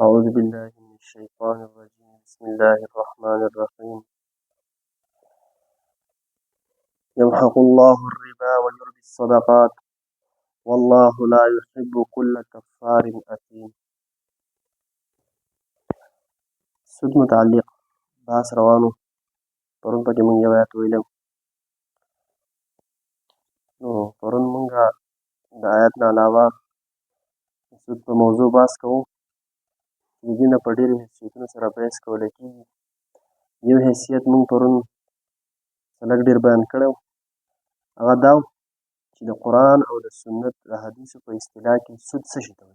أعوذ بالله من الشيطان الرجيم. بسم الله الرحمن الرحيم. يمحق الله الربا ويربي الصدقات والله لا يحب كل كفار أثيم. سود متعلق باس روانو فرن بك من يوات ويلم فرن منغا دعايتنا علاوة سود بموضوع باس كو يجينا پدير حيثيتنا سر بحث کولکی یو حیثیت من پرون سلک ډیر بیان کړو هغه داو چې د قرآن او د سنت د حدیثو په اصطلاح کې سود څه شي ته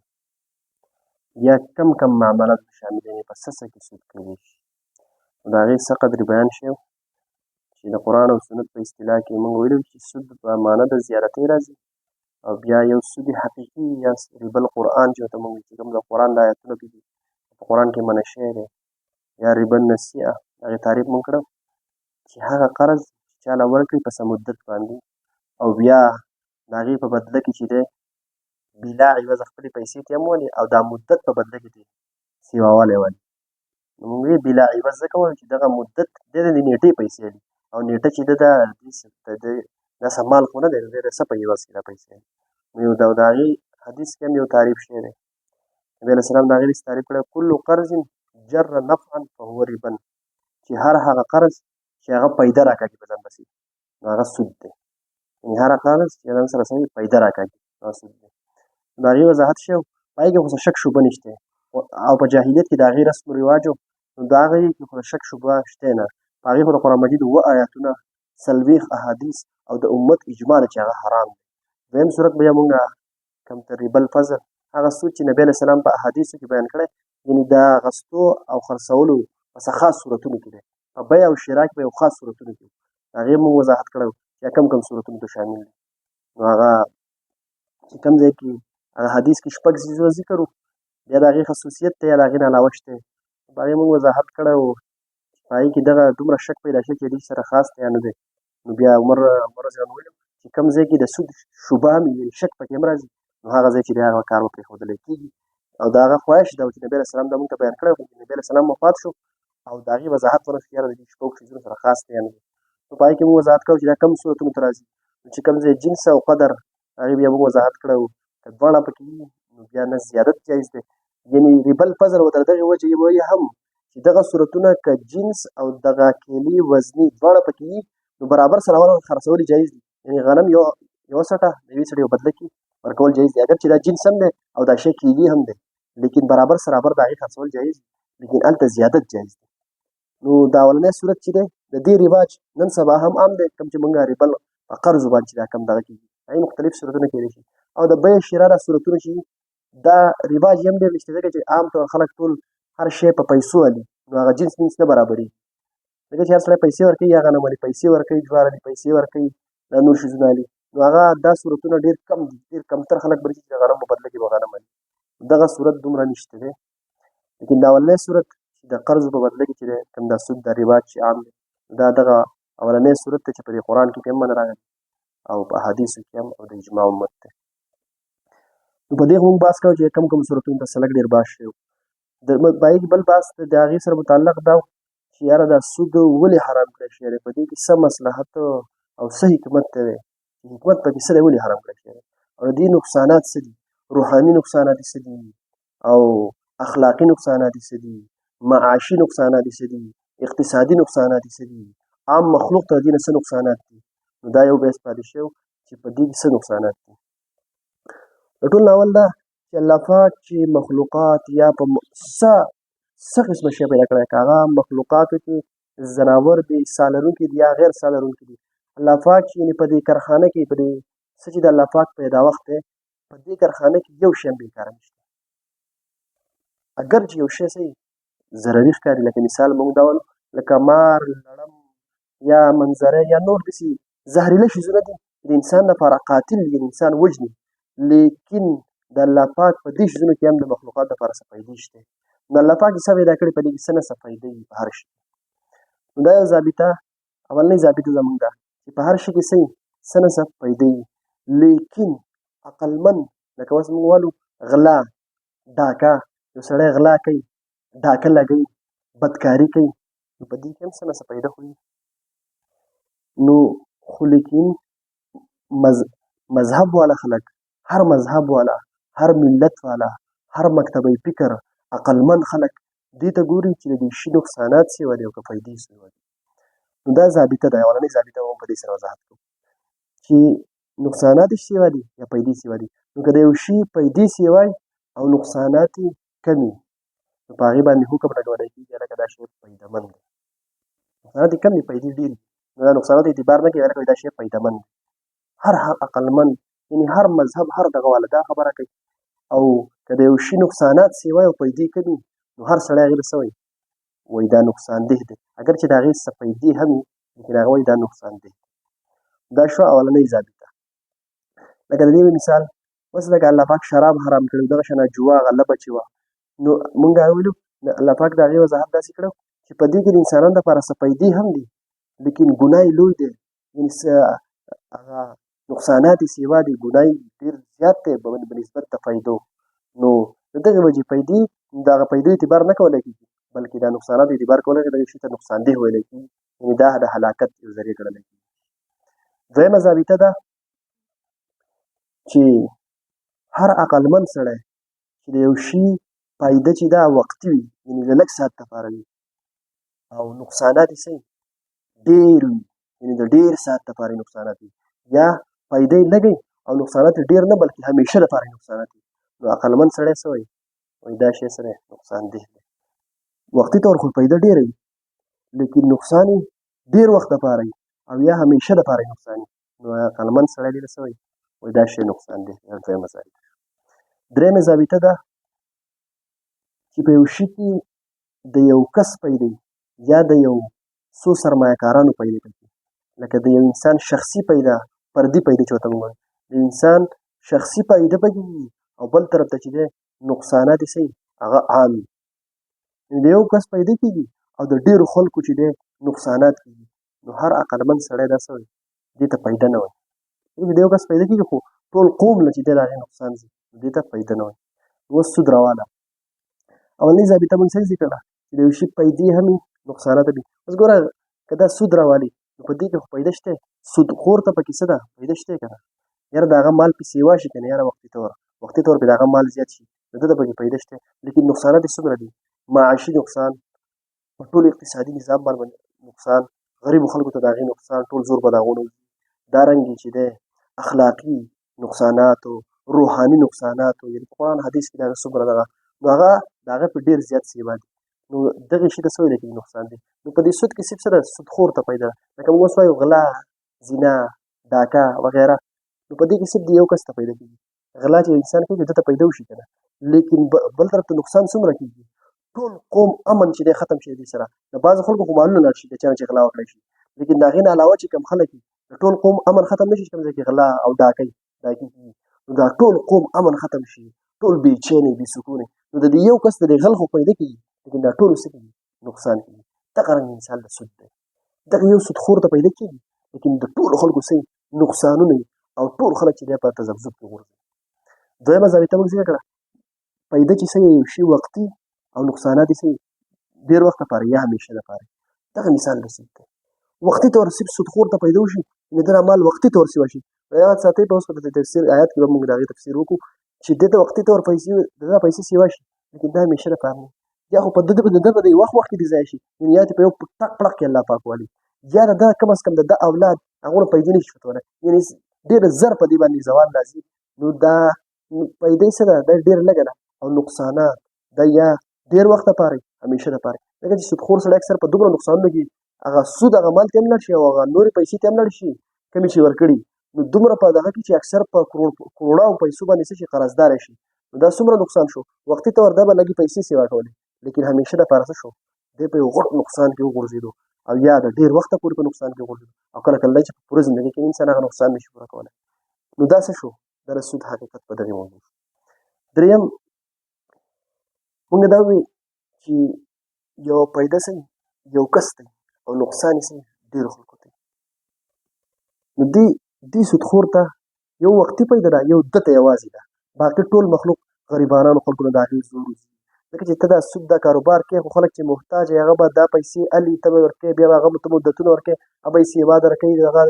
یا کم معاملات شامل دي په څه کې سود کوي نو د هغې څه قدر بیان شو چې د قرآن او سنت په اصطلاح کې موږ ویلو چې سود په معنا د زیارتۍ راځي او بیا یو سود حقیقي یا ربا القرآن چې ورته موږ چې کوم د قرآن د آیتونو کې دي په قرآن کې منع شوی دی یا ربا النسیئه هغې تعریف موږ کړو چې هغه قرض چې چاله ورکړي په څه مدت باندې او بیا د هغې په بدله کې چې دی بلا عوض خپلې پیسې ته هم ولي او دا مدت په بدله کې دی سیواوالی ولي نو موږ وایو بلا عوض ځکه وایو چې دغه مدت د د نیټې پیسې دي او نیټه چې ده دا څه مال خو نه دی دی د څه په عوض کې دا پیسې دي نو یو د هغې حدیث کې هم یو تعریف شوی دی نبي علیه السلام د هغې داسې تعریف کړی کل قرض جر نفعا فهو ربا چې هر هغه قرض چې هغه پیدا راکاږي په ځان پسې نو هغه سود دی یعنې هر قرض چې ځان سره سوي پیدا راکاږي هغه سود دی د هغې وضاحت شوی په هغې کې خو څه شک شبهه نشته او په جاهلیت کې د هغې رسم و رواج نو د هغې کې خو شک شبهه شته نه په هغې خو د قرآن مجید اووه آیاتونه څلوېښت احادیث او د امت اجماع ده چې هغه حرام دی دویم صورت بیا مونږ کوم ته ربا الفضل هغه سود چې نبي علیه السلام په احادیثو کې بیان کړی یعنې د اخیستو او خرڅولو په څه خاص صورتونو کې دی په بیع او شرا کې به یو خاص صورتونو کې هغې مونږ وضاحت کړی چې کم صورتونو ته شامل دي نو هغه چې کوم ځای کې هغه حدیث کې شپږ څیزونه ذکر وو بیا د هغې خصوصیت دی یا د هغې نه علاوه شته په هغې مونږ وضاحت کړی وو په هغې کې دغه دومره شک پیدا شي چې دې سره خاص دی یا نه دی نو بیا عمر رضی الله عنه چې کوم ځای کې د سود شبهه هم شک پکې هم راځي نو هغه ځای چې دی هغه کار وپرېښودلی کېږي او د هغه خواهش دا و چې نبي علیه السلام دا مونږ ته بیان کړی و نبي علیه السلام وفات شو او د هغې وضاحت ونه شو چې یاره د دې شپږو څیزونو سره خاص دی یا نه دی نو په هغې کې مونږ وضاحت کړو چې دا کوم صورتونو ته راځي چې کوم ځای جنس او قدر هغې بیا مونږ وضاحت کړی و که دواړه پکې وي نو بیا نه زیادت جایز دی یعنې ربا الفضل ورته دغې وجې وایي هم چې دغه صورتونه که جنس او دغه کیلې وزني دواړه پکې وي نو برابر سره خرڅول جایز دي یعنې غنم یوه سټه د یوې سړي په بدله کې ورکول جایز دي اگر چې دا جنس هم دی او دا شی کیلې هم دی لیکن برابر سرابر د هغې خرڅول جایز دي لیکن هلته زیادت جایز دی نو دا اولنی صورت چې دی د دې رواج نن سبا هم عام دی کوم چې مونږ ربا په قرضو باندې چې دا کم دغه کېږي هغې مختلف صورتونه کېدای شي او د بیع شرا دا صورتونه چې دا رواج یې هم ډېر نشته ځکه چې عام طور خلک ټول هر شی په پیسو علي نو هغه جنس منس نه برابرېږي ځکه چې هر سړی پیسې ورکوي یا غنم علي پیسې ورکوي جوار علي پیسې ورکوي دا نور شیزونه علي نو هغه دا صورتونه ډېر کم دي ډېر کمتر خلک به چې د غنم په بدله کې به غنم علي دغه صورت دومره نشته دی لیکن دا اولنی صورت چې د قرض په بدله کې چې دی کوم دا سود دا رواج چې عام دی دا دغه اولنی صورت دی چې په دې قرآن کې هم منع راغلی او په احادیثو کې هم او د اجماع امت دی نو په دې خو موږ بحث کوو چې کوم صورتونو ته سلک ډېر بحث شوی د هغې کې بل بحث د هغې سره متعلق دا چې یاره دا سود ولې حرام کړی شوی دی په دې کې څه مصلحت او څه حکمت دی حکمت پکې څه دی ولې حرام کړی شوی دی او د دې نقصانات څه دي روحاني نقصانات یې څه دي او اخلاقي نقصانات یې څه دي معاشي نقصانات یې څه دي اقتصادي نقصانات یې څه دي عام مخلوق ته د دې نه څه نقصانات دي نو دا یو بحث پاتې شو چې په دې کې څه نقصانات دي د ټول نه اول دا چې الله پاک چې مخلوقات یا په څه قسمه شی پیدا کړی که هغه مخلوقاتو کې ځناور دي ساه لرونکي دي یا غیر ساه لرونکي دي الله پاک چې یعنې په دې کارخانه کې په دې څه چې د الله پاک پیداوښت دی په دې کارخانه کې یو شی هم بېکاره نشته اگر چې یو شی څه ضرري ښکاري لکه مثال موږ دا ولو لکه مار لړم یا منظره یا نور داسې زهرېله شیزونه دي د انسان لپاره قاتل یعنې انسان وژني لیکن د الله پاک په دې شیزونو کې هم د مخلوقات لپاره څه فایدې شته نو الله پاک چې څه پیدا کړي په دې کې څه نه څه فایده وي په هر شي نو دا یو ضابطه اولنۍ ضابطه زموږ ده چې په هر شي کې څه نه څه فایده وي لیکن عقلمند لکه اوس موږ وایو غلا ډاکه یو سړی غلا کوي، ډاکه لګوي، بدکاري کوي، نو په دې کې هم څه نه څه پیدا خو وي. نو خو لیکن مذهب والا خلک، هر مذهب والا، هر ملت والا، هر مکتبه فکر عقلمند خلک دې ته ګوري چې د دې شي نقصانات څه دي او که فایدې څه دي. نو دا ضابطه ده، اولنۍ ضابطه هم په دې سره وضاحت کوو چې نقصانات یې څه دي یا فایدې څه دي. نو که د یو شي فایدې څه وای او نقصانات یې کمې، نو په هغې باندې حکم لګولی کېږي هلکه دا شی فایدهمند دی. نقصانات یې کم دي، فایدې ډېرې دي، نو دا نقصانات اعتبار نه کوي، هلکه دا شی فایدهمند دی. هر عقلمند یعنې هر مذهب هر دغه والا دا خبره کوي. او که د یو شي نقصانات څه وای او فایدې کمې، نو هر سړی هغې ته څه وایي، وایي دا نقصان ده دی، اگر چې د هغې څه فایدې هم وي لیکن هغه وایي دا نقصان ده. دا شوه اولنۍ ضابطه. لکه د دې مثال اوس لکه الله پاک شراب حرام کړی، دغه شانه جوا غلبه چې وه، نو مونږ ویلو الله پاک د هغې وضاحت داسې کړی چې په دې کې د انسانانو لپاره څه فایدې هم دي لیکن ګناه یې لوی دی، یعنې څه هغه نقصانات یې سیوا دي، ګناه یې ډېر زیات دی په نسبت د فایدو. نو د دغې وجې فایدې د هغه فایدو اعتبار نه کولی کېږي، بلکې دا نقصانات اعتبار کولی کېږي، دغې شي ته نقصان دeh ویلی کېږي، یعنې دا د هلاکت یو ذریعه ګڼلی کېږي. دویمه ضابطه ده چې هر عقلمند سړی چې د یو شي فایده چې دا وقتي وي، یعنې د لږ ساعت لپاره وي، او نقصانات یې څه ډېر وي، یعنې د ډېر ساعت لپاره نقصانات وي، یا فایده یې لږه او نقصانات یې ډېر نه بلکې همیشه لپاره نقصانات وي، نو عقلمند سړی څه وایي، وایي دا شی څه دی، نقصان ده دی. وقتي طور خو فایده ډېره وي لیکن نقصان یې ډېر وخت لپاره وي او یا همیشه لپاره نقصان وي، نو عقلمند سړی دې ته څه وایي، وایي دا شی نقصان ده. دا دویمه ضابطه. درېیمه ضابطه ده چې په یو شي کې د یو کس پیدا یا د یو څو سرمایه کارانو پیدا کوي، لکه د یو انسان شخصي پیدا، فردي پیدا چې ورته موږ د انسان شخصي پیدا پکې وي، او بل طرف ته چې دی نقصانات یې څه هغه عام وي. د یو کس پیدا کېږي او د ډېرو خلکو چې دی نقصانات کېږي، نو هر عقلمند سړی دا څه وایي، دې ته پیدا نه وایي. د یو کس پیدا کېږي خو ټول قوم له چې دی د هغې نقصان ځي، دې ته پیدا نه وایي. اوس سود روا ده. اولنۍ ضابطه موږ څه ذکر کړه چې د یو شي پیدې هم وي نقصانات هم وي. اوس ګوره که دا سود راوالي نو په دې کې خو پیدا شته، سودخور ته پکې څه ده پیدا شته که نه، یاره د هغه مال پیسې واشي که نه، یاره وقتي طور پې د هغه مال زیات شي، نو ده ته پکې پیدا شته، لیکن نقصانات یې څومره دي، معاشي نقصان، په ټول اقتصادي نظام باندې نقصان، غریبو خلکو ته د هغې نقصان، ټول زور په د هغو نه وځي. دارنګې چې دی اخلاقي نقصاناتو، روحاني نقصاناتو، یعنې په قرآن حدیث کې د هغه څومره دغه، نو هغه د هغه په ډېر زیات سیوا دي، نو دغې شي ته څه ویلی کېږي، نقصان دی. نو په دې سود کې صرف څه ده، سودخور ته پیدا ده، لکه موږ اوس وایو غلا، زنا، ډاکه وغیره، نو په دې کې صرف د یو کس ته پیدا کېږي. غلا چې انسان کوي ده ته پیدا وشي که نه، لیکن بل طرف ته نقصان څومره کېږي، ټول قوم امن چې دی ختم شي دې سره. د بعضو خلکو خو مالونه لاړ شي د چا نه چې غلا وکړی شي، لیکن د هغې نه علاوه چې کوم خلک وي د ټول قوم امن ختم نه شي، چې کوم ځای کې غلا او ډاکۍ کېږي، نو دا ټول قوم امن ختم شي، ټول بېچینې بېسکونې، نو د دې یو کس د دې غل خو پیدا کېږي، لیکن دا ټولو څه کېږي، نقصان کېږي. دغه رنګ مثال د سود دی. دغه یو سودخور ته پیدا کېږي لیکن د ټولو خلکو څه نقصانونه وي او ټول خلک چې دی په تذبذب کې غورځي. دویمه ضابطه موږ ذکر کړه، پیدا چې څه یو شي وقتي او نقصانات یې څه ډېر وخت لپاره یا همیشه لپاره. دغه مثال د سود دی. وقتي طور صرف سودخور ته پیدا وشي، یعنې د مال وقتي طور سیوا شي. یاد ساتئ په اوس په تفسیر آیات کې به موږ د هغې تفسیر وکړو چې دې ته وقتي طور پیسې د ده پیسې سیوا شي، لیکن دا همیشه لپاره نه، یا خو په ده په د وخت کې دې ضایع شي، یعنې یا دې په یو ټک پړق کې الله پاک والي، یا د ده کم از کم د ده اولاد هغونه پیدا نه شي فتولی، یعنې ډېر زر په دې باندې زوال راځي، نو دا پیدا څه ده، دا ډېره لږه ده، او نقصانات دا یا ډېر وخت لپاره همیشه لپاره. ځکه چې سودخور سړی اکثر په دومره نقصانونو کې هغه سود هغه مال ته هم لاړ شي او هغه نورې پیسې ته هم لاړ شي کومې چې ورکړي، نو دومره په دغه کې چې اکثر په کروړاو پیسو باندې څه شي قرضداره شي، نو دا څومره نقصان شو. وقتي طور دا به لږې پیسې سیوا کولې، لیکن همیشه لپاره څه شو، دی په یو غټ نقصان کې وغورځېدو، او یا د ډېر وخته پورې په نقصان کې وغورځېدو، او کله کله چې په پوره زندګۍ کې انسان هغه نقصان نه شي پوره کولی. نو دا څه شو، دا د سود حقیقت په دغې موضوع شو. درېیم مونږ دا وویل چې یو پیدا څه یو کس دی او نقصان یې څه ډېرو خلکو ته، نو دې سودخور ته یو وقتي پیدا ده، یو ده ته یوازې ده، باقي ټول مخلوق غریبانانو خلکو نه د هغې زور وځي، ځکه چې ته دا سود دا کاروبار کې خو خلک چې محتاج هغه به دا پیسې الي ته به ورکوې بیا به هغه ته مدتونه ورکوې هغه به یې سیوا درکوي هغه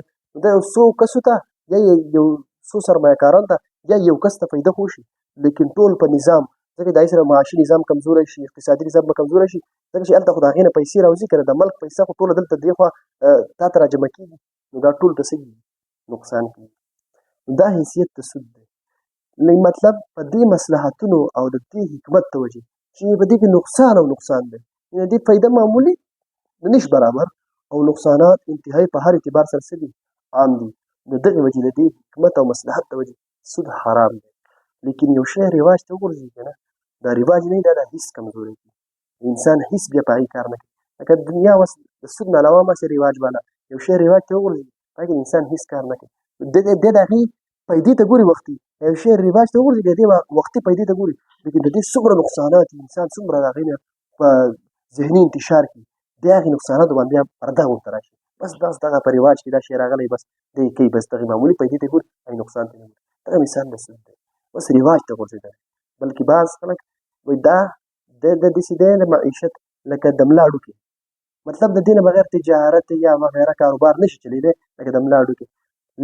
دا یو څو کسو ته یا یو څو سرمایه کارانو ته یا یو کس ته فایده خو شي لیکن ټول په نظام ځکه د هغې سره معاشي نظام کمزوری شي اقتصادي نظام به کمزوری شي ځکه چې هلته خو د هغې نه پیسې راوځي که نه د ملک پیسه خو ټوله دلته دې خوا تا ته راجمع کېږي نو دا ټول ته څه نقصان کېږي دا حیثیت د سود دی مطلب په دې مصلحتونو او د دې حکمت ته وجې چې په دې کې نقصان او نقصان دی یعنې دې فایده معمولي نش برابر او نقصانات انتهایی په هر اعتبار سره څه دي عام دي د دغې وجې د دې حکمت او مصلحت د وجې سود حرام دی لیکن یو شی رواج ته وغورځي که نه دا رواج نه دا حس کمزوری کوي انسان حس بیا په هغې کار نه کوي لکه دنیا اوس د سود نه علاوه هماسې رواج والا یو شی رواج ته وغورځي په هغې انسان هېڅ کار نه کوي د هغې پیدې ته ګوري وختي یو شی رواج ته وغورځي د دې وختي پیدې ته ګوري لیکن د دې څومره نقصانات انسان څومره د هغې نه په ذهني انتشار کې د هغې نقصاناتو باندې بیا پرده ورته راشي بس دغه په رواج کې دا شی راغلی بس دی یې کوي بس دغې معمولي پیدې ته ګوري هغې نقصان ته نه ګوري دغه مثال د سود دی بس رواج ته غورځېدلی بلکې بعض خلک وایي دا د داسې دی د معیشت لکه د ملا ډوکې مطلب د دې نه بغیر تجارت یا وغیره کاروبار نشي چلېدی لکه د ملا ډوکې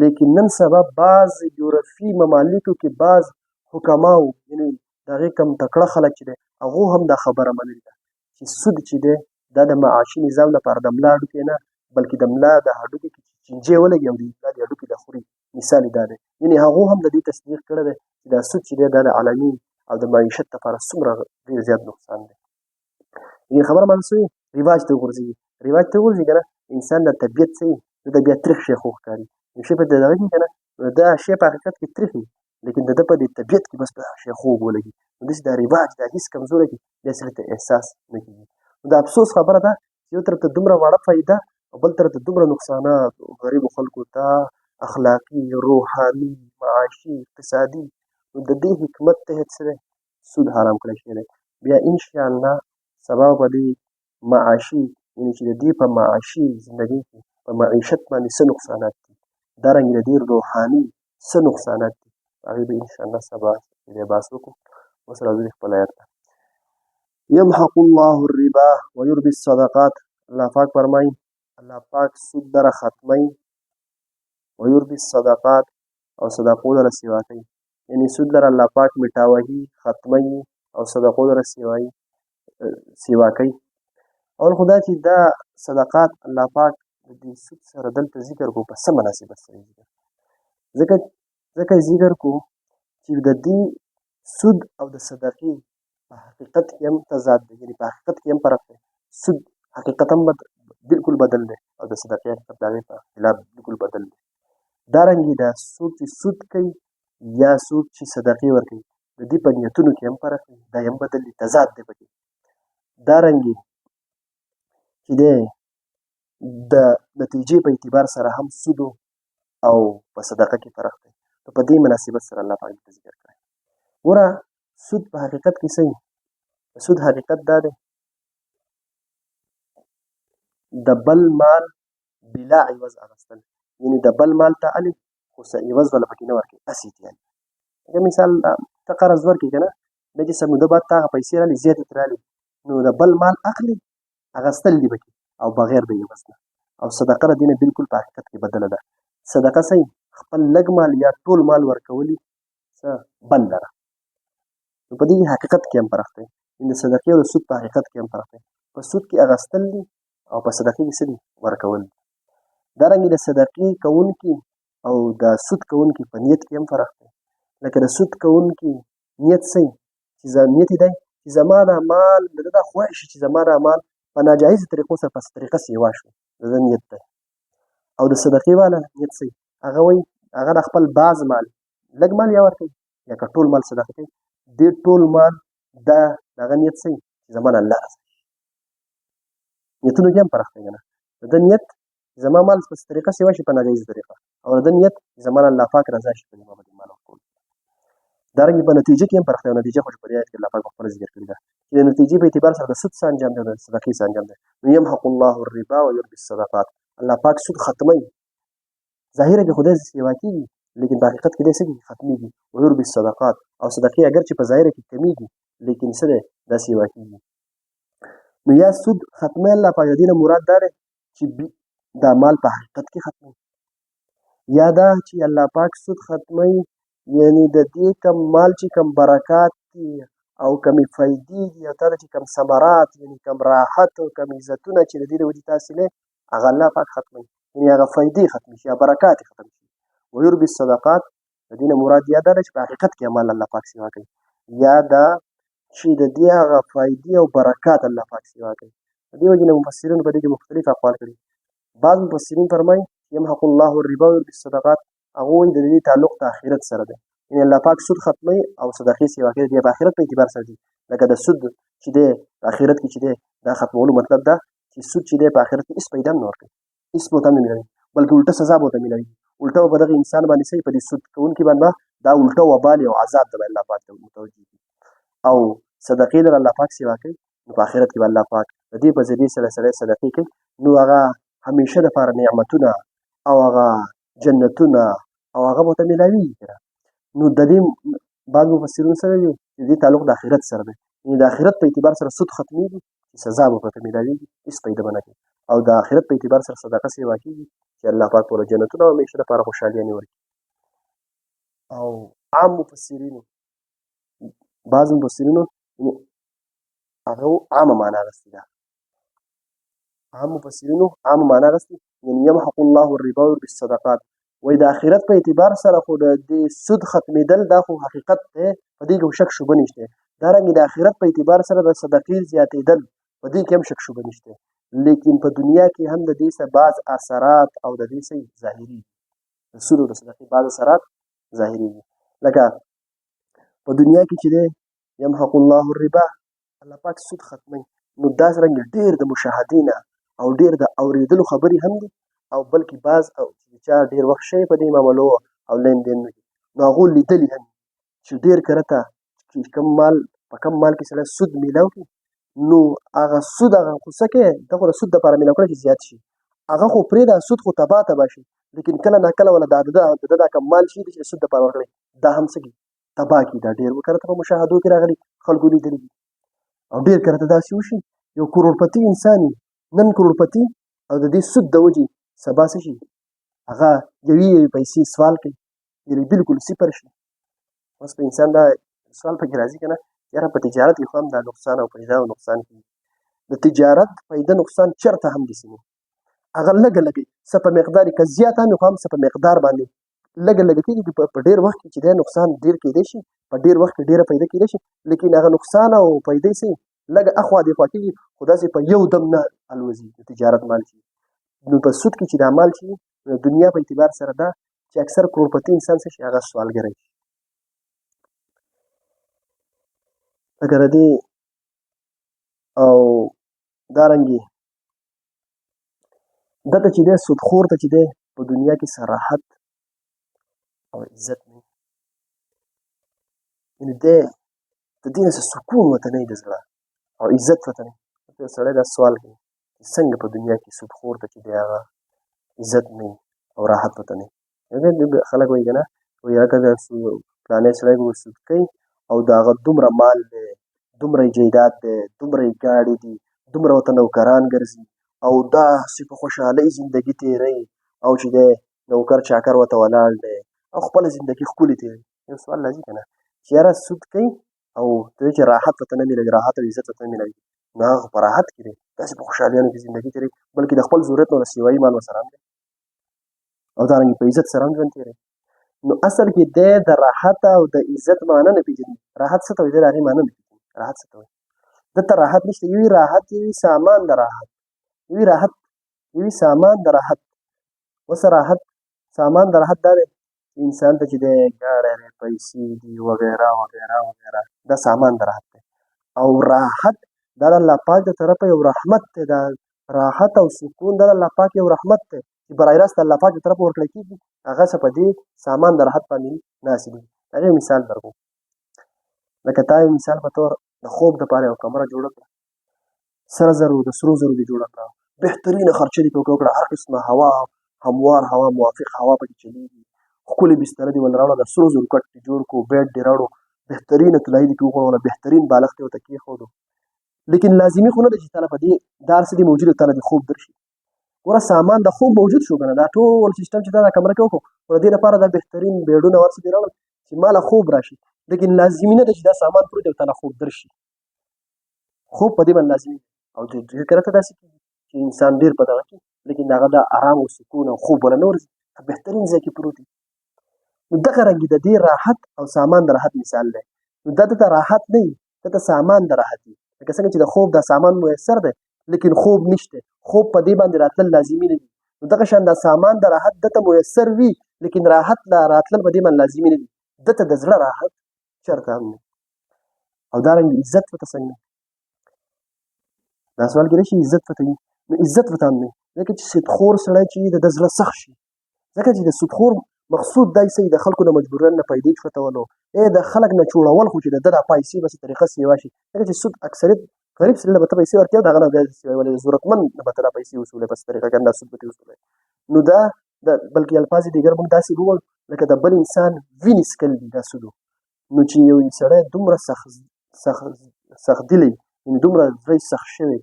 لیکن نن سبا بعض یورپي ممالکو کې بعض حکماو یعنې د هغې کم تکړه خلک چې دی هغو هم دا خبره منلې ده چې سود چې دی دا د معاشي نظام لپاره د ملا ډوکې نه بلکې د ملا د هډوکې کې چینجې ولګي او د ملا د هډوکې د خوري مثال یې دا دی یعنې هغو هم د دې تصدیق کړی دی چې دا سود چې دی دا د عالمي او د معیشت لپاره څومره ډېر زیات نقصان دی لیکن خبره باندې څه رواج ته وغورځېږي رواج ته وغورځي که نه انسان د طبیعت څه وي نو د بیا تریخ شی خو ښکاري یو شی په دغه کې که نه نو دا شی په حقیقت کې تریخ وي لیکن د ده په دې طبیعت کې بس په شی خوږ ولګي نو داسې دا رواج دا هېڅ کمزوری کړي بیا سړي ته احساس نه کېږي نو د افسوس خبره ده چې یو طرف ته دومره وړه فایده او بل طرف ته دومره نقصانات غریبو خلکو ته اخلاقي روحاني معاشي اقتصادي نو د دې حکمت ته هېڅ څه دی سود حرام کړی شوی دی بیا انشاءالله سبا به دې معاشي یعنې چې د دې په معاشي زندګۍ کې په معیشت باندې څه نقصانات دي دارنګې د دې روحاني څه نقصانات دي هغې به انشاءالله سبا دې بحث وکړو اوس راځو خپل آیت ته یمحق الله الربا ویربي الصدقات الله پاک فرمایي الله پاک سود لره ختموي ویربي الصدقات او صدقو لره سیوا کوي یعنې سود لره الله پاک مټاوهي ختموي او صدقو لره سیوا کوي اول خو دا چې دا صدقات الله پاک د دې سود سره دلته ذکر کو په څه مناسبت سره ځکه ذکر کو چې د دې سود او د صدقې په حقیقت کې هم تضاد دی یعنې په حقیقت کې هم فرق دی سود حقیقت هم بالکل بدل دی او د صدقې حقیقت د هغې په خلاف بالکل بدل دی دارنګې دا څوک چې سود کوي یا څوک چې صدقې ورکوي د دې په نیتونو کې هم فرق دی دا هم بدل دی تضاد دی پکې دارنګې چې دی د نتیجې په اعتبار سره هم سود او په صدقه کې فرق دی نو په دې مناسبت سره الله پاک دلته ذکر کړی ګوره سود په حقیقت کې څه سود حقیقت دا دی د بل مال بلا عوض اخیستل یعنې د بل مال ته الې خو څه عوض به له پکې نه ورکوي هسې تیالي لکه مثال ته قرض ورکړې که نه بیا چې څه موده بعد ته هغه پیسې رالي زیاتې ترې رالي نو د بل مال اخلي اخیستل دي پکې او بغیر د عوض نه او صدقه د دې نه بالکل په حقیقت کې بدله ده صدقه څه خپل لږ مال یا ټول مال ورکولي څه بل لره نو په دې حقیقت کې هم فرق دی د صدقې او د سود په حقیقت کې هم فرق دی په سود کې اخیستل دي او په صدقې کې څه دي ورکول دي دارنګې د صدقې کوونکي او د سود کوونکي په نیت کې هم فرق دی لکه د سود کوونکي نیت څه چې نیت یې دی چې زما دا مال د ده دا خواهش چې زما دا مال په ناجایزو طریقو سره په طریقه سیوا شو د ده نیت دی او د صدقې والا نیت څه هغه وایي هغه د خپل بعض مال لږ مال یا ورکوي یا که ټول مال صدقه کوي دې ټول مال دا د هغه نیت څه چې زما نه الله رضا نیتونو کې هم فرق دی که نه د ده نیت زما مال په طریقه سیوا شي په ناجایزه طریقه او د ده نیت زما نه الله پاک رضا شي په ما باندې مال ورکول دارنګې په نتیجه کې هم فرق دی او نتیجه خو په دې آیت کې الله پاک پخپله ذکر کړې ده چې د نتیجې په اعتبار سره د سود څه انجام دی او د صدقې څه انجام دی نو یمحق الله الربا ویربي الصدقات الله پاک سود ختموي ظاهره کې خدای سیوا کېږي لیکن په حقیقت کې دی څه کېږي ختمېږي ویربي الصدقات او صدقې اگر چې په ظاهره کې کمیږي لیکن څه دی داسې یې واقعېږي. نو یا سود ختمی الله پاک د دې نه مراد دا دی چې دا مال په حقیقت کې ختموي، یا دا چې الله پاک سود ختموي یعنی د دې کم مال چې کم برکات دي او کمې فایدې دي او تا ته چې کم ثمرات یعنی کم راحت او کم عزتونه چې د دې د وجې ته حاصلې هغه الله پاک ختموي، یعنی هغه فایدې ختمې شي یا برکات یې ختم شي. ویربي الصدقات د دې نه مراد یا دا ده چې په حقیقت کې مال الله پاک سیوا کوي، یا دا چې د دې هغه فایدې او برکات الله پاک سیوا کوي. د دې وجې نه مفسرینو په دې کې مختلف اقوال کړي. بعض مفسرین فرمایي یمحق الله الربا ویربي الصدقات، هغه وایي د دې تعلق د آخرت سره دی، یعنی الله پاک سود ختموي او صدقې سیوا کوي، د په آخرت په اعتبار سره دي. لکه د سود چې دی په آخرت کې چې دی دا ختمولو مطلب دا چې سود چې دی په آخرت کې هېڅ پیدا هم نه ورکوي، هېڅ به ورته هم نه ملوي، بلکې الټه سزا به ورته ملوي، الټه به په دغه انسان باندې صحیح په دې سود کوونکي باندې دا الټه وبال او عذاب ته به الله پاک ته متوجه کړي. او صدقې لره الله پاک سیوا کوي نو په آخرت کې به الله پاک د دې په ذریعې سره سړی صدقې کوي نو هغه همیشه دپاره نعمتونه او هغه جنتونه او هغه به ورته میلاویږي که نه. نو د دې بعض مفسرین سره دي چې د دې تعلق د آخرت سره دی، یعنې د آخرت په اعتبار سره سود ختمېږي چې سزا به ورته میلاویږي، هېڅ پیدا به نه کوي، او د آخرت په اعتبار سره صدقه سیوا کېږي چې الله پاک ورته جنتونه او همیشه دپاره خوشحالیانې ورکړي. او عام مفسرینو بعض مفسرینو هغه عامه معنا اخیستې ده، عام مفسرینو عامه معنا اخیستې، یعنې یمحق الله الربا ویربي الصدقات، وایي د آخرت په اعتبار سره خو د دې سود ختمېدل دا خو حقیقت دی، په دې کې شک شبه نشته. دارنګې د آخرت په اعتبار سره د صدقې زیاتېدل په دې کې هم شک شبه نشته، لیکن په دنیا کې هم د دې څه بعض اثرات او د دې څه ظاهري د سود او د صدقې بعض اثرات ظاهرېږي. لکه په دنیا کې چې دی یمحق الله الربا الله پاک سود ختموي، نو داسې رنګ ډېر د مشاهدې نه او ډېر د اورېدلو خبرې هم دي، او بلکې بعض او چې چا ډېر وخت شوی په دې معاملو او لین دینونو کې نو هغو لیدلي هم چې ډېر کله ته چې کوم مال په کم مال کې سړی سود میلاو کړي نو هغه سود هغه خو څه کوي ته خو د سود دپاره میلاو کړی چې زیات شي، هغه خو پرېږده سود خو تباه شي، لیکن کله ناکله ولا د ده دا کم مال شي چې د سود دپاره ورکړی دا هم څه کړي تباه کړي. دا ډېر کله ته په مشاهدو کې راغلي خلکو لیدلي دي، او ډېر کله ته داسې وشي یو کروڑپتی انسان نن کروڑپتی او د دې سود د وجې سبا څه شي هغه یوې پیسې سوال کوي یعنې بلکل صفر شي. اوس په انسان دا سوال پکې راځي که نه یاره په تجارت کې خو هم دا نقصان او پیدا او نقصان کېږي، د تجارت پیدا نقصان چېرته هم داسې نه هغه لږه لږه څه په مقدار که زیات هم خو هم څه په مقدار باندې لږه لږه کېږي، په ډېر وخت کې چې دی نقصان ډېر کېدی شي، په ډېر وخت کې ډېره پیدا کېدی شي، لیکن هغه نقصان او پیدې څه لږه اخوا دېخوا کېږي، خو داسې په یو دم نه الوځي د تجارت مال چې نو په سود کې چې دا مال چې د دنیا په اعتبار سره دا چې اکثر کروڑپتی انسان څه شي هغه سوالګری شي. اگر دې او دارنګې دته چې دی سودخور ته چې دی په دنیا کې څه راحت او عزت نه یعنې دی د دې نه څه سکون ورته نه وي د زړه او عزت ورته نه وي. سړی دا سوال کوي چې څنګه په دنیا کې سودخور ته چې دی هغه عزت نه وي او راحت ورته نه وي. خلک وایي که نه وایي هلکه د فلانی سړی به سود کوي او د هغه دومره مال دی دومره جایداد دی دومره ګاډې دي دومره ورته نوکران ګرځي او داسې په خوشحالۍ زندګي تېروي او چې دی نوکر چاکر ورته ولاړ دی او خپله زندګي ښکلې تېروي. یو سوال راځي که نه چې یاره سود کوي او ته چې راحت ورته نه میلوي راحت او عزت ورته نه میلوي نو هغه په راحت کې دی داسې په خوشحالیانو کې زندګي تېروي بلکې د خپل ضرورت نه سیوایي مال ورسره هم دی او دارنګې په عزت سره هم ژوند تېروي. نو اصل کې دی د راحت او د عزت معنی نه پېژني. راحت څه ته وایي دی د هغې معنی نه پېژني. راحت څه ته وایي دلته راحت نشته، یوې راحت یوې سامان د راحت یوې سامان د راحت اوس راحت سامان د راحت دا دی انسان ته چې دی ګاډی دی پیسې دي وغیره وغیره وغیره دا سامان د راحت دی او راحت دا د الله پاک د طرفه یو رحمت دی. دا راحت او سکون دا د الله پاک یو رحمت دی چې برای راست الله پاک د طرفه ورکړی کېږي هغه څه په دې سامان د راحت باندې ناصبېږي. هغې یو مثال درکوم لکه تا یو مثال په طور د خوب دپاره یو کمره جوړه کړه سره زرو د سرو زرو دې جوړه کړه بهترینه خرچه دې پکې وکړه هر قسمه هوا هموار هوا موافق هوا پکې چلېږي ښکلې بستره دې ول راوړه د سرو زرو کټ دې جوړ کړو بیډ دې راوړو بهترینه طلایي دې کې وغوړوله، بهترین بالښت یې ورته کېښودو. لیکن لازمي خو نه ده چې تا له په دې دا هر څه دې موجود تا له دې خوب درشي. ګوره سامان د خوب موجود شو که نه، دا ټول سیسټم چې تا دا کمره کې وکړو، خو د دې لپاره دا بهترین بیډونه هر څه دې راوړل چې ما له خوب راشي. لیکن لازمي نه ده چې دا سامان پروت دی او تا له خوب درشي. خوب په دې باندې لازمي دی. او ډېر کله ته داسې کېږي چې انسان ډېر په دغه کې، لیکن د هغه دا ارام او سکون او خوب ولا نه ورځي، بهترین ځای کې پروت دی. نو دغه رنګې د دې راحت او سامان د راحت مثال دی. نو دا دته راحت نه وي، دته سامان د راحت وي. لکه څنګه چې د خوب دا سامان میسر دی، لیکن خوب نشته، خوب په دې باندې راتلل لازمي نه دي. نو دغه شان دا سامان د راحت دته میسر وي، لیکن راحت لا راتلل په دې باندې لازمي نه دي. دته د زړه راحت چېرته هم نه. او دارنګې عزت ورته څنګه دا سوال کېدای شي عزت ورته وي، نو عزت ورته هم نه وي، ځکه چې سودخور سړی چې د زړه سخت شي. ځکه چې د سودخور مقصود دا یې د خلکو نه مجبورن نه پیدې چوتولو، د خلک نه چوړول، خو چې د ده دا پیسې به څه طریقه سیوا شي. ځکه چې سود اکثریت غریب سړي له به ته پیسې ورکوې او د هغه نه بیا سیوا ولې ضرورتمند نه به ته دا پیسې وصولوې په څه طریقه کنه دا سود به ترې وصولوې. نو دا بلکې الفاظ یې دیګر موږ داسې وویل لکه د بل انسان وینې څکل دي دا سودو. نو چې یو سړی دومره سخت دلی یعنې دومره زړه سخت شوی،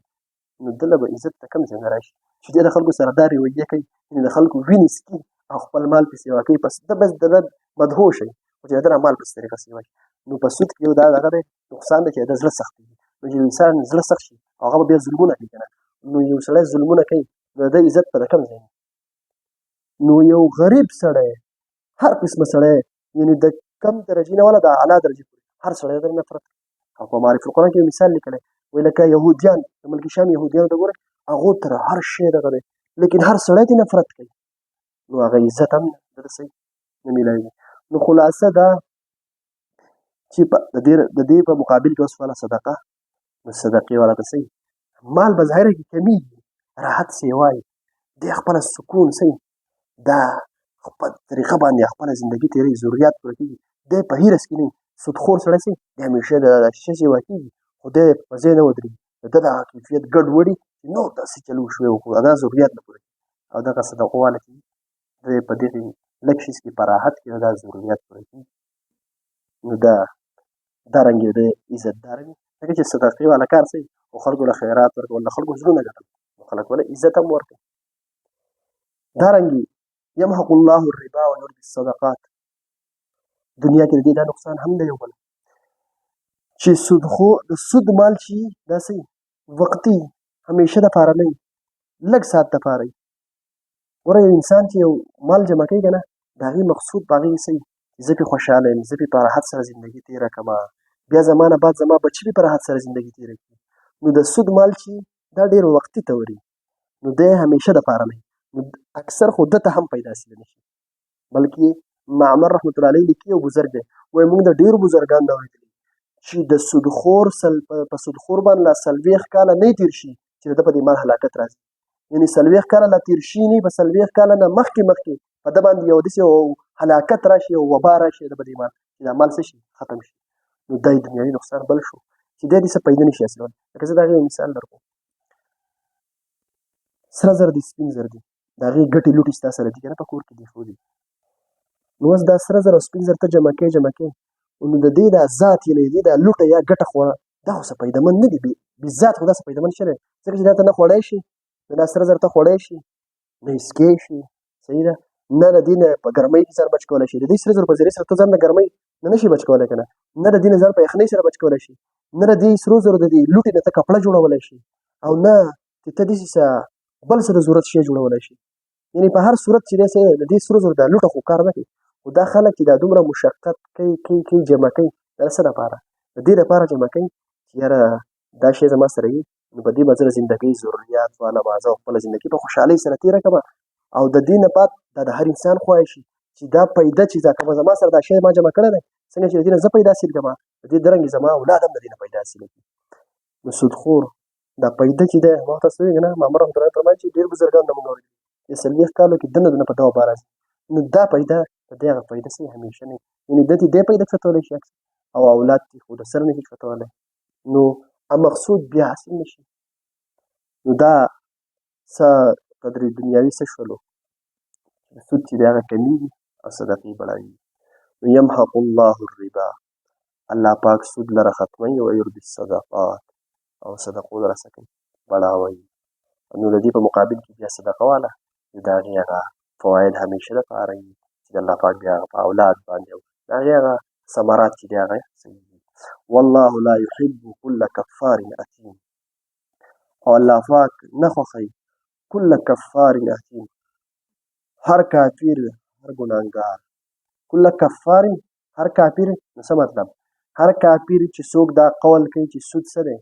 نو ده له به عزت ته کوم ځای نه راشي چې دی د خلکو سره دا رویه کوي، یعنې د خلکو وینې څکي او خپل مال پې سیوا کوي. پس ده بس د ده مدهوش وي، خو چې د ده مال په څه طریقه سیوا شي. نو په سود کې یو دا دغه دی نقصان دی چې د زړه سخت وي. نو چې یو انسان زړه سخت شي او هغه به بیا ظلمونه کوي که نه، نو یو سړی ظلمونه کوي نو د ده عزت به د کوم ځای. نو یو غریب سړی، هر قسمه سړی، یعنې د کم درجې نه والا د اعلی درجې پورې هر سړی د نفرت کوي. او په معارف القرآن کې یو مثال لیکلی وایي لکه یهودیان، د ملک شام یهودیانو ته ګورئ، هغو تر هر شی دغه دی، لیکن هر سړی ترې نفرت کوي. نو هغه عزت هم د ده صحیح نه میلاوي. نو خلاصه دا چې د دې په مقابل کې اوس والا صدقه، نو صدقې والا ته صحیح مال به ظاهره کې کمیږي، راحت سیوا یي، دی خپله سکون صحیح دا خپل طریقه باندې خپله زندګي تېروي، ضرورت پوره کېږي، دی په هیرس کې نه وي. سودخور سړی صحیح دی همیشه د شیشه سیوا کېږي، خو دی په ځای نه ودرېږي، د ده دغه کیفیت ګډوډي چې نور داسې چل وشوی خو دا ضرورت نه پوره کېږي. او دغه صدقو والا چې دی په دغې لږ شیز کې په راحت کې دا ضرورت پوره کېږي. نو دا رنګې د عزت داره وي، ځکه چې صدقې والا کار صحیح خو خلکو له خیرات ورکول، له خلکو زړونه ګټل، نو خلک وله عزت هم ورکوي. دارنګې یمحق الله الربا ویربي الصدقات، دنیا کې د دې دا نقصان هم دی یو بل چې د سود مال چې دا صحیح وقتي همیشه دپاره نه وي، لږ ساعت دپاره وي. ګوره یو انسان چې یو مال جمع کوي که نه، د هغې مقصود په هغې صحیح زه پې خوشحاله یم، زه پې په راحت سره زندګي تېره کړمه، بیا زما نه بعد زما بچي پې په راحت سره زندګي تېره کړي. نو د سود مال چې دا ډېر وقتي توري، نو دی همیشه دپاره نه وي، نو اکثر خو ده ته هم پیدا سي نه شي. بلکې معمر رحمت الله علیه لیکي یو بزرګ دی، وایي موږ د ډېرو بزرګانو نه اورېدلي چې د سودخور په سودخور باندې لا 40 کاله نه تېر شي چې د ده په دې مال هلاکت راځي. یعنې 40 کاله لا تېر شي نه، په 40 کاله نه مخکې په ده باندې یو داسې هلاکت راشي او وبا راشي د به دې مال چې دا مال څه شي ختم شي. نو دا یې دنیوي نقصان بل شو چې دی دې څه پیدا نه شي حاصلولی. لکه زه د هغې یو مثال درکوم، سره زر دي سپین زر دي، د هغې ګټې لوټې ستا سره دي که نه په کور کې دي ښودي. نو اوس دا سره زر او سپین زر ته جمع کوې، نو د دې دا ذات یعنې د دې دا لوټه یا ګټه خو دا خو څه پیدامند نه دي، بذات خو دا څه پیدامند شوی، ځکه چې دا ته نه خوړی شي، نو دا سره زر ته خوړی شي، نه یې څکې شي، صحیح ده، نه د دې نه په ګرمۍ کې ځان بچ کولی شي. د دې سره زرو په ذریعې سره ته ځان د ګرمۍ نه نه شي بچ کولی که نه، نه د دې نه ځان په یخنۍ سره بچ کولی شي، نه د دې سرو زرو د دې لوټې نه ته کپړه جوړولی شي، او نه چې ته داسې څه بل څه د ضرورت شی جوړولی شي. یعنې په هر صورت چې دی د دې سرو زرو دا لوټه خو کار نه کوي. خو دا خلک چې دا دومره مشقت کوي جمع کوي، دا څه دپاره؟ د دې دپاره جمع کوي چې یاره دا شی زما سره وي، نو په دې به زه د زندګۍ ضرورت والا مازه او خپله زندګي په خوشحالۍ سره تېره کړمه. او د دې نه بعد دا د هر انسان خواهش شي چې دا پیدا چې کومه زما سره دا شی ما جمع کړی دی، څنګه چې د دې نه زه پیدا حاصل کړمه، د دې درنګې زما اولاد هم د دې نه پیدا حاصل کړي. نو سودخور دا پیدا چې دی، ما تاسو وایي که نه، مامور رحمت الله فرمایي چې ډېر بزرګان نه مونږ اورېدلي چې 40 کالو کې دنه په ده وبا راځي. نو دا پیدا د دې هغه پیدا صحیح همیشه نه وي، یعنې ده ته دی پیدا فتولی شي او اولاد ته خو د سر نه شي فتولی، نو مقصود بیا حاصل نه شي. نو دا څه قدرې دنیاوي څه شولو، سود چې دی هغه کمیږي او صدقې بړاوي. نو یمحق الله الربا، الله پاک سود لره ختموي او يربي الصدقات او صدقو لره څه کوي بړاووي نو د دې په مقابل کې بیا صدقه واله د هغې هغه فواید همیشه دپاره وي چې د الله پاک بیا هغه په اولاد باندې او د هغې هغه ثمرات چې دی هغه صحیح وي والله لا يحب كل كفار اثیم او الله پاک نه خوښوي كل كفار اثیم هر کافر هر ګناهګار كل كفار هر کافر نو څه مطلب هر کافر چې څوک دا قول کوي چې سود څه دی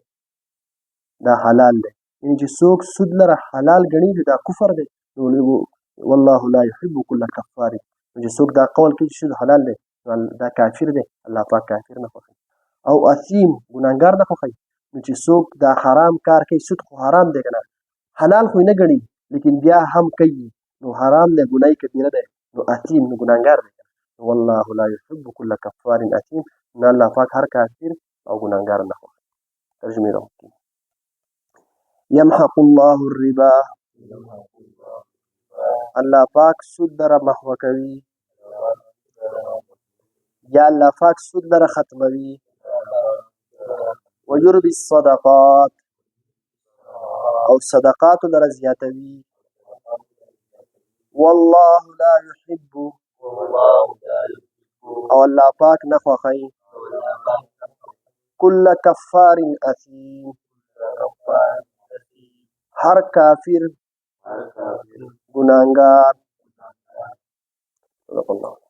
دا حلال دی یعنی چې څوک سود لره حلال ګڼي دا کفر دی نو والله لا يحب كل كفار چې څوک دا قول کوي چې سود حلال دی دا کافر دی الله پاک کافر نه خوښوي او اثیم ګناهګار نه خوښوي نو چې څوک دا حرام کار کوي سود خو حرام دی که نه حلال خو یې نه ګڼي لیکن بیا هم کوي نو حرام دی ګناه کبیره دی نو اثیم نو ګناهګار دی والله لا يحب كل كفار اثیم نه الله پاک هر کافر او ګناهګار نه خوښوي ترجمه راوړي يمحق الله الربا الله پاک سود لره محو کوي یا الله پاک سود لره ختموي ويربي الصدقات او صدقات لره زیاتوي والله لا يحب او الله پاک نه خوښوي كل كفار اثیم هر کافر ګناهګار صدق الله